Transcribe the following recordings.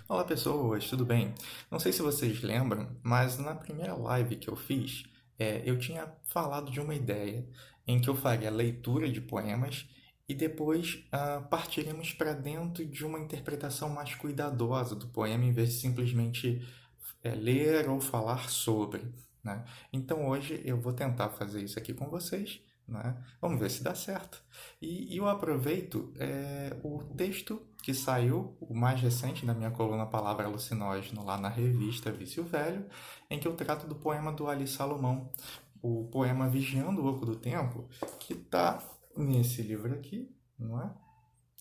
Olá pessoas, tudo bem? Não sei se vocês lembram, mas na primeira live que eu fiz, eu tinha falado de uma ideia em que eu faria leitura de poemas e depois partiríamos para dentro de uma interpretação mais cuidadosa do poema, em vez de simplesmente ler ou falar sobre, né? Então hoje eu vou tentar fazer isso aqui com vocês, né? Vamos ver se dá certo. E eu aproveito o texto que saiu, o mais recente da minha coluna Palavra Alucinógeno, lá na revista Vício Velho, em que eu trato do poema do Ali Salomão, o poema Vigiando o Oco do Tempo, que está nesse livro aqui, não é?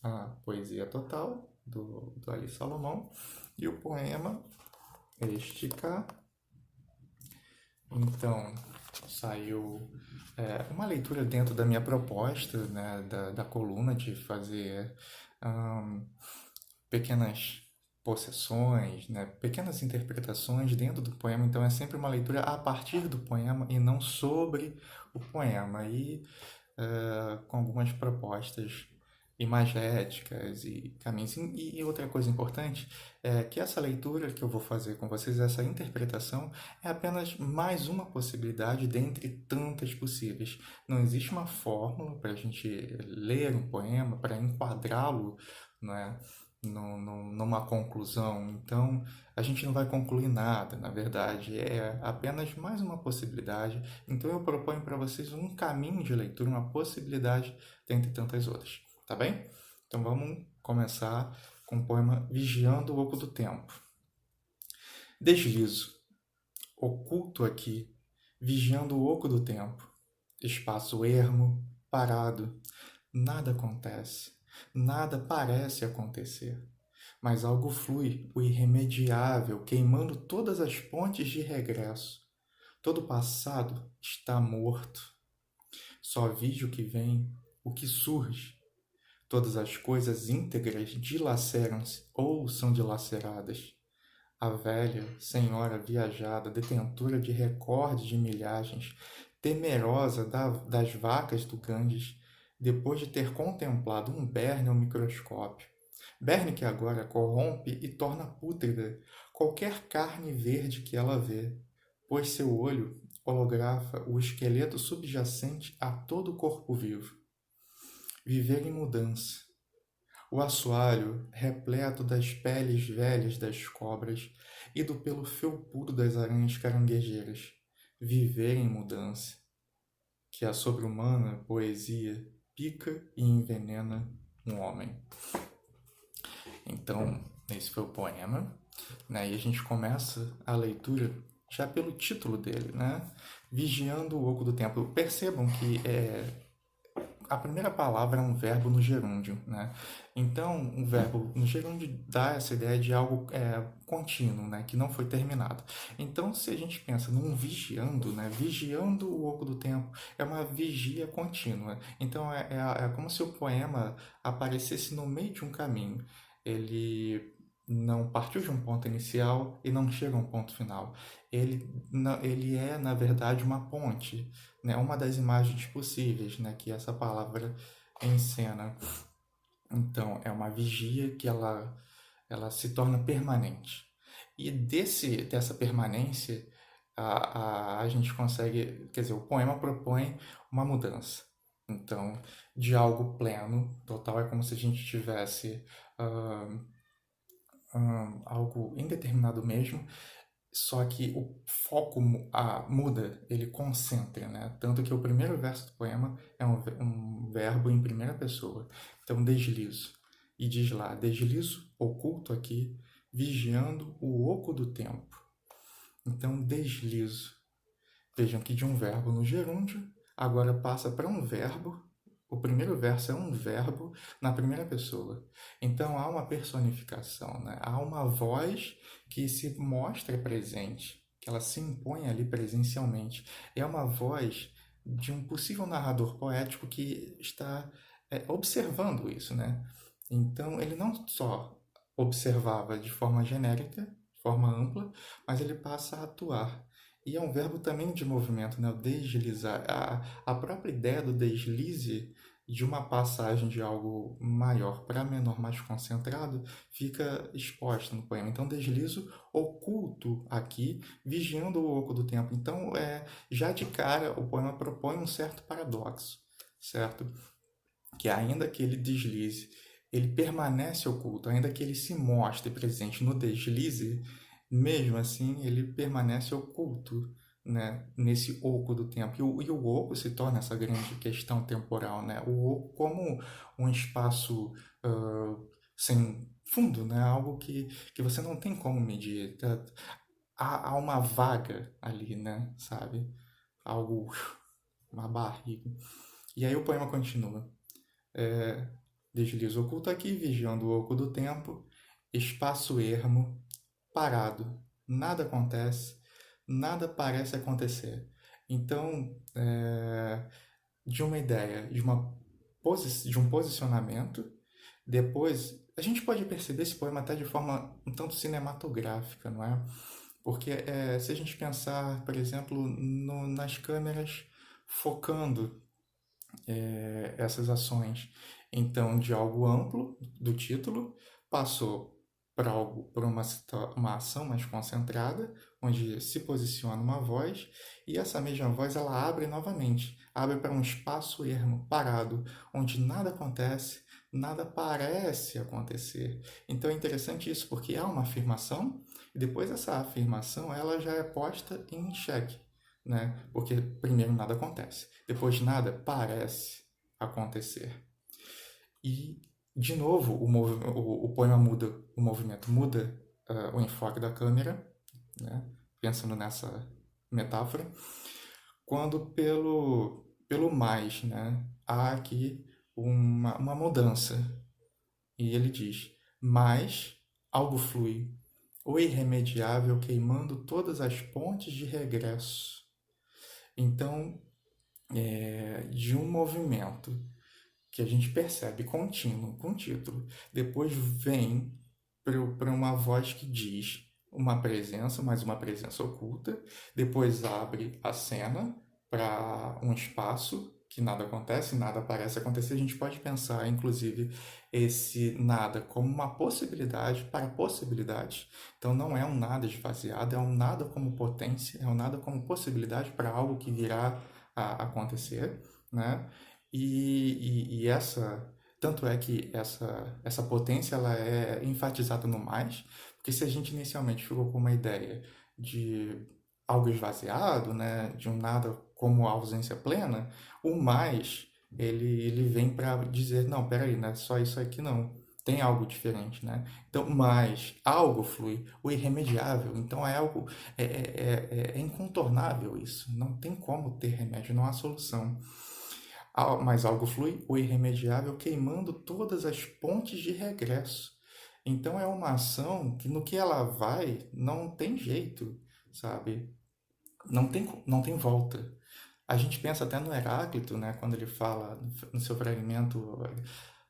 A Poesia Total, do Ali Salomão, e o poema este cá. Então, saiu uma leitura dentro da minha proposta, né, da coluna, de fazer ahn, pequenas possessões, né, pequenas interpretações dentro do poema. Então, é sempre uma leitura a partir do poema e não sobre o poema. E com algumas propostas imagéticas e caminhos. E outra coisa importante é que essa leitura que eu vou fazer com vocês, essa interpretação, é apenas mais uma possibilidade dentre tantas possíveis. Não existe uma fórmula para a gente ler um poema, para enquadrá-lo, não é? Numa conclusão. Então, a gente não vai concluir nada, na verdade, é apenas mais uma possibilidade. Então, eu proponho para vocês um caminho de leitura, uma possibilidade dentre tantas outras, tá bem? Então, vamos começar com o poema Vigiando o Oco do Tempo. Deslizo, oculto aqui, vigiando o oco do tempo. Espaço ermo, parado, nada acontece, nada parece acontecer. Mas algo flui, o irremediável, queimando todas as pontes de regresso. Todo o passado está morto. Só vige o que vem, o que surge. Todas as coisas íntegras dilaceram-se ou são dilaceradas. A velha senhora viajada, detentora de recordes de milhagens, temerosa das vacas do Ganges, depois de ter contemplado um berne ao microscópio. Berne que agora corrompe e torna pútrida qualquer carne verde que ela vê, pois seu olho holografa o esqueleto subjacente a todo o corpo vivo. Viver em mudança. O assoalho, repleto das peles velhas das cobras e do pelo felpudo das aranhas caranguejeiras. Viver em mudança. Que a sobre-humana poesia pica e envenena um homem. Então, esse foi o poema, né? E a gente começa a leitura já pelo título dele, né? Vigiando o oco do tempo. Percebam que a primeira palavra é um verbo no gerúndio, né? Então, o verbo no gerúndio dá essa ideia de algo contínuo, né? Que não foi terminado. Então, se a gente pensa num vigiando, né? Vigiando o oco do tempo, é uma vigia contínua. Então, é como se o poema aparecesse no meio de um caminho. Ele não partiu de um ponto inicial e não chega a um ponto final. Ele é, na verdade, uma ponte, né? Uma das imagens possíveis, né? Que essa palavra encena. Então, é uma vigia que ela se torna permanente. E dessa permanência, a gente consegue, quer dizer, o poema propõe uma mudança. Então, de algo pleno, total, é como se a gente tivesse algo indeterminado mesmo, só que o foco muda, ele concentra, né? Tanto que o primeiro verso do poema é um verbo em primeira pessoa. Então, deslizo. E diz lá, deslizo, oculto aqui, vigiando o oco do tempo. Então, deslizo. Vejam que de um verbo no gerúndio, agora passa para um verbo. O primeiro verso é um verbo na primeira pessoa. Então há uma personificação, né? Há uma voz que se mostra presente, que ela se impõe ali presencialmente. É uma voz de um possível narrador poético que está observando isso, né? Então ele não só observava de forma genérica, de forma ampla, mas ele passa a atuar. E é um verbo também de movimento, né? O deslizar. A própria ideia do deslize de uma passagem de algo maior para menor mais concentrado fica exposta no poema. Então, deslizo oculto aqui, vigiando o oco do tempo. Então, já de cara, o poema propõe um certo paradoxo, certo? Que ainda que ele deslize, ele permanece oculto, ainda que ele se mostre presente no deslize, mesmo assim ele permanece oculto, né, nesse oco do tempo. E o oco se torna essa grande questão temporal, né? O oco como um espaço sem fundo, né? Algo que você não tem como medir. Há uma vaga ali, né? Sabe? Algo, uma barriga. E aí o poema continua. É, Deslize oculto aqui, vigiando o oco do tempo, espaço ermo, parado, nada acontece, nada parece acontecer. Então, de uma ideia, de um posicionamento, depois a gente pode perceber esse poema até de forma um tanto cinematográfica, não é? Porque se a gente pensar, por exemplo, nas câmeras focando essas ações. Então, de algo amplo do título, passou para uma ação mais concentrada, onde se posiciona uma voz, e essa mesma voz ela abre novamente, abre para um espaço ermo, parado, onde nada acontece, nada parece acontecer. Então é interessante isso, porque há uma afirmação, e depois essa afirmação ela já é posta em xeque, né? Porque primeiro nada acontece, depois nada parece acontecer. E, de novo, o poema muda, o movimento muda o enfoque da câmera, né? Pensando nessa metáfora, quando pelo mais, né? Há aqui uma mudança. E ele diz, mas algo flui, o irremediável queimando todas as pontes de regresso. Então, de um movimento que a gente percebe contínuo, com título, depois vem para uma voz que diz uma presença, mas uma presença oculta, depois abre a cena para um espaço que nada acontece, nada parece acontecer. A gente pode pensar, inclusive, esse nada como uma possibilidade para possibilidades. Então, não é um nada esvaziado, é um nada como potência, é um nada como possibilidade para algo que virá a acontecer, né? Tanto é que essa potência ela é enfatizada no mais, porque se a gente inicialmente ficou com uma ideia de algo esvaziado, né, de um nada como ausência plena, o mais ele vem para dizer, não, peraí, não é só isso aqui não, tem algo diferente, né? Então, mais algo flui, o irremediável, então é algo, é incontornável isso, não tem como ter remédio, não há solução. Mas algo flui, o irremediável, queimando todas as pontes de regresso. Então é uma ação que no que ela vai, não tem jeito, sabe? Não tem volta. A gente pensa até no Heráclito, né, quando ele fala no seu fragmento,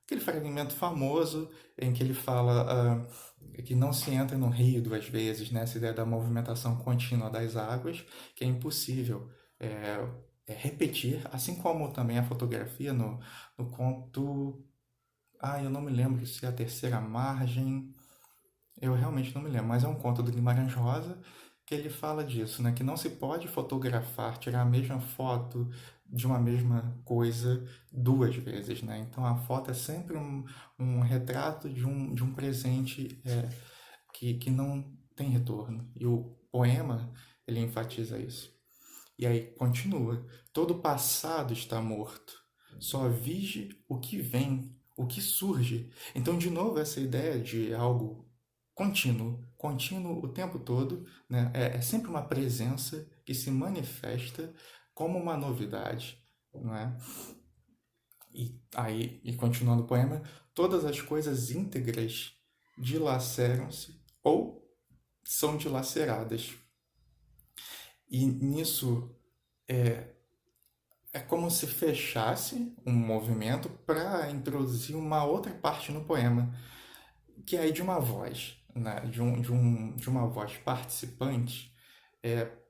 aquele fragmento famoso em que ele fala que não se entra no rio duas vezes, né, essa ideia da movimentação contínua das águas, que é impossível é, repetir, assim como também a fotografia no conto. Eu não me lembro se é a terceira margem, eu realmente não me lembro, mas é um conto do Guimarães Rosa que ele fala disso, né? Que não se pode fotografar, tirar a mesma foto de uma mesma coisa duas vezes, né? Então a foto é sempre um retrato de um presente que não tem retorno. E o poema, ele enfatiza isso. E aí continua: todo passado está morto, só vige o que vem, o que surge. Então, de novo, essa ideia de algo contínuo, contínuo o tempo todo, né? É sempre uma presença que se manifesta como uma novidade, não é? E continuando o poema, todas as coisas íntegras dilaceram-se ou são dilaceradas. E nisso é como se fechasse um movimento para introduzir uma outra parte no poema, que é de uma voz, né? De uma voz participante,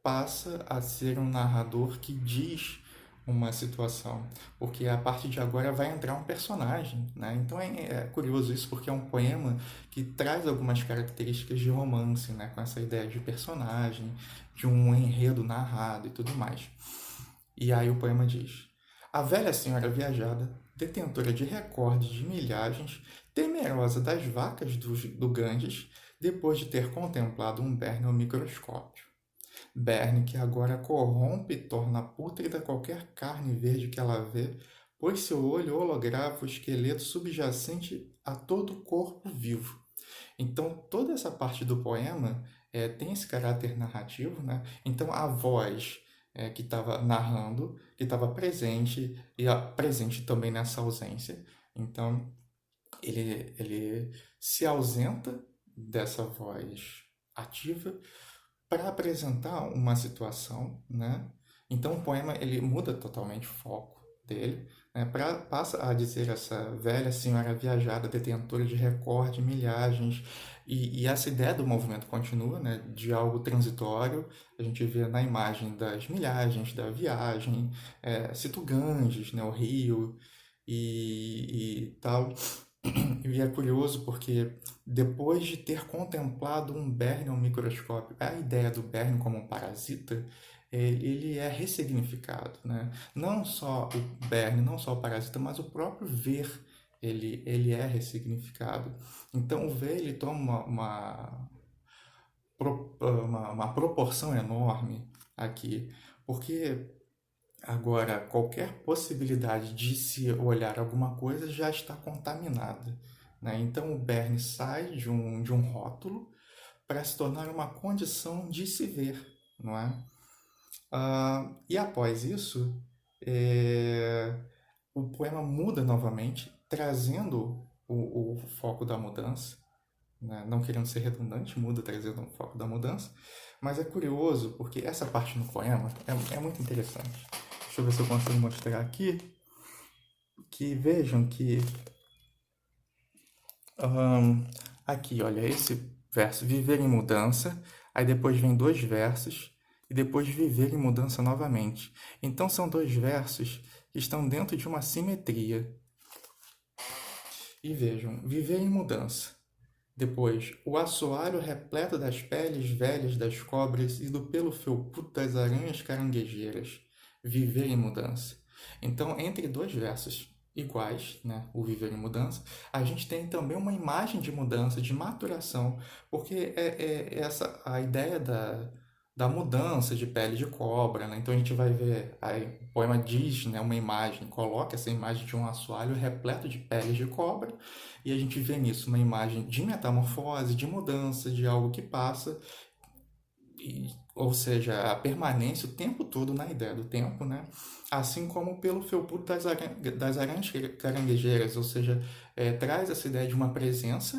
passa a ser um narrador que diz uma situação, porque a partir de agora vai entrar um personagem, né? Então é curioso isso, porque é um poema que traz algumas características de romance, né? Com essa ideia de personagem, de um enredo narrado e tudo mais. E aí o poema diz: A velha senhora viajada, detentora de recordes de milhagens, temerosa das vacas do Ganges, depois de ter contemplado um berne ao microscópio. Berne que agora corrompe e torna pútrida qualquer carne verde que ela vê, pois seu olho holografa o esqueleto subjacente a todo o corpo vivo. Então, toda essa parte do poema tem esse caráter narrativo, né? Então, a voz que estava narrando, que estava presente, e presente também nessa ausência. Então, ele se ausenta dessa voz ativa para apresentar uma situação, né? Então o poema ele muda totalmente o foco dele, né? Passa a dizer essa velha senhora viajada, detentora de recorde, milhagens, e essa ideia do movimento continua, né? De algo transitório, a gente vê na imagem das milhagens, da viagem, cito Ganges, né? O rio e tal. E é curioso porque depois de ter contemplado um berne ao microscópio, a ideia do berne como um parasita, ele é ressignificado, né? Não só o berne, não só o parasita, mas o próprio ver, ele é ressignificado. Então o ver, ele toma uma proporção enorme aqui, porque agora, qualquer possibilidade de se olhar alguma coisa já está contaminada, né? Então, o Berne sai de um rótulo para se tornar uma condição de se ver, não é? E após isso, é, o poema muda novamente, trazendo o foco da mudança, né? Não querendo ser redundante, muda trazendo o foco da mudança, mas é curioso porque essa parte no poema é muito interessante. Deixa eu ver se eu consigo mostrar aqui. Que vejam que. Aqui, olha, esse verso, viver em mudança. Aí depois vem dois versos. E depois viver em mudança novamente. Então são dois versos que estão dentro de uma simetria. E vejam, viver em mudança. Depois, o assoalho repleto das peles velhas das cobras e do pelo felpudo das aranhas caranguejeiras. Viver em mudança. Então, entre dois versos iguais, né, o viver em mudança, a gente tem também uma imagem de mudança, de maturação, porque é essa a ideia da mudança de pele de cobra, né? Então a gente vai ver, aí, o poema diz, né, uma imagem, coloca essa imagem de um assoalho repleto de peles de cobra, e a gente vê nisso uma imagem de metamorfose, de mudança, de algo que passa, ou seja, a permanência o tempo todo na ideia do tempo, né? Assim como pelo felpudo das aranhas caranguejeiras, ou seja, traz essa ideia de uma presença,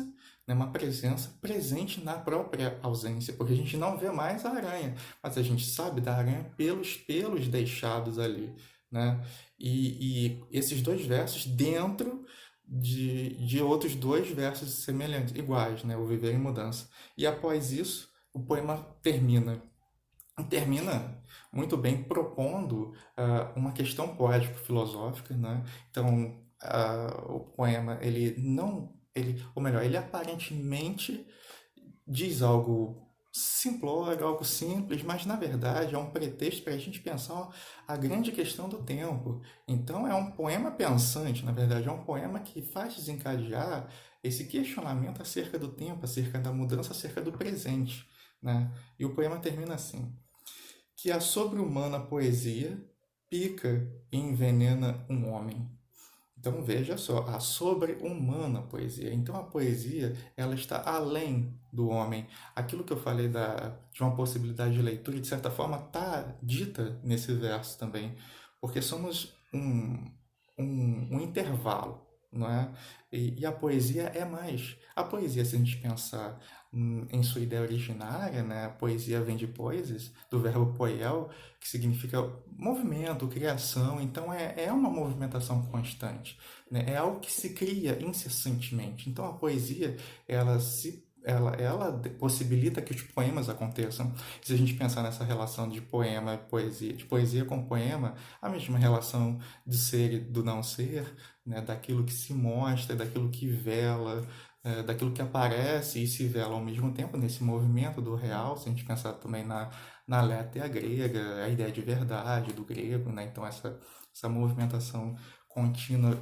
né? Uma presença presente na própria ausência, porque a gente não vê mais a aranha, mas a gente sabe da aranha pelos pelos deixados ali, né? E esses dois versos dentro de outros dois versos semelhantes, iguais, né? O viver em mudança. E após isso, o poema termina muito bem propondo uma questão poético-filosófica, né? Então, o poema, ele não, ou melhor, ele aparentemente diz algo simplório, algo simples, mas na verdade é um pretexto para a gente pensar a grande questão do tempo. Então é um poema pensante, na verdade, é um poema que faz desencadear esse questionamento acerca do tempo, acerca da mudança, acerca do presente, né? E o poema termina assim: que a sobre-humana poesia pica e envenena um homem. Então veja só, a sobre-humana poesia. Então a poesia ela está além do homem. Aquilo que eu falei de uma possibilidade de leitura, de certa forma, está dita nesse verso também, porque somos um intervalo, não é? E a poesia é mais. A poesia, se a gente pensar em sua ideia originária, né? A poesia vem de poesis, do verbo poiel, que significa movimento, criação. Então é uma movimentação constante, né? É algo que se cria incessantemente. Então a poesia ela possibilita que os poemas aconteçam. Se a gente pensar nessa relação de poema e poesia, de poesia com poema, a mesma relação de ser e do não ser, né, daquilo que se mostra, daquilo que vela, daquilo que aparece e se vela ao mesmo tempo nesse movimento do real. Se a gente pensar também na letra grega, a ideia de verdade do grego, né? Então essa movimentação contínua,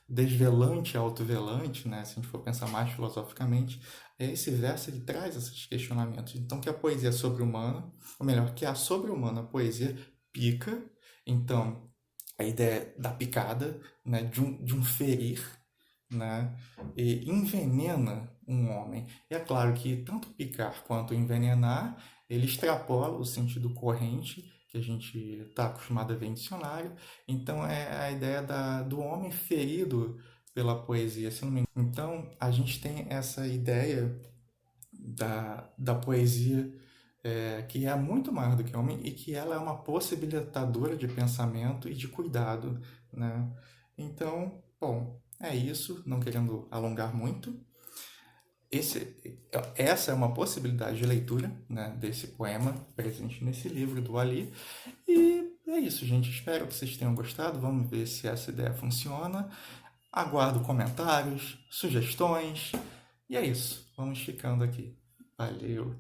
desvelante, autovelante, né? Se a gente for pensar mais filosoficamente, esse verso ele traz esses questionamentos. Então, que a poesia sobre-humana, ou melhor, que a sobre-humana poesia pica, então a ideia da picada, né? De um ferir, né? E envenena um homem. E é claro que tanto picar quanto envenenar, ele extrapola o sentido corrente que a gente está acostumado a ver em dicionário. Então é a ideia do homem ferido pela poesia. Se não me engano. Então a gente tem essa ideia da poesia, que é muito mais do que homem e que ela é uma possibilitadora de pensamento e de cuidado, né? Então, bom, é isso, não querendo alongar muito. Essa é uma possibilidade de leitura, né, desse poema presente nesse livro do Ali. E é isso, gente. Espero que vocês tenham gostado. Vamos ver se essa ideia funciona. Aguardo comentários, sugestões. E é isso. Vamos ficando aqui. Valeu!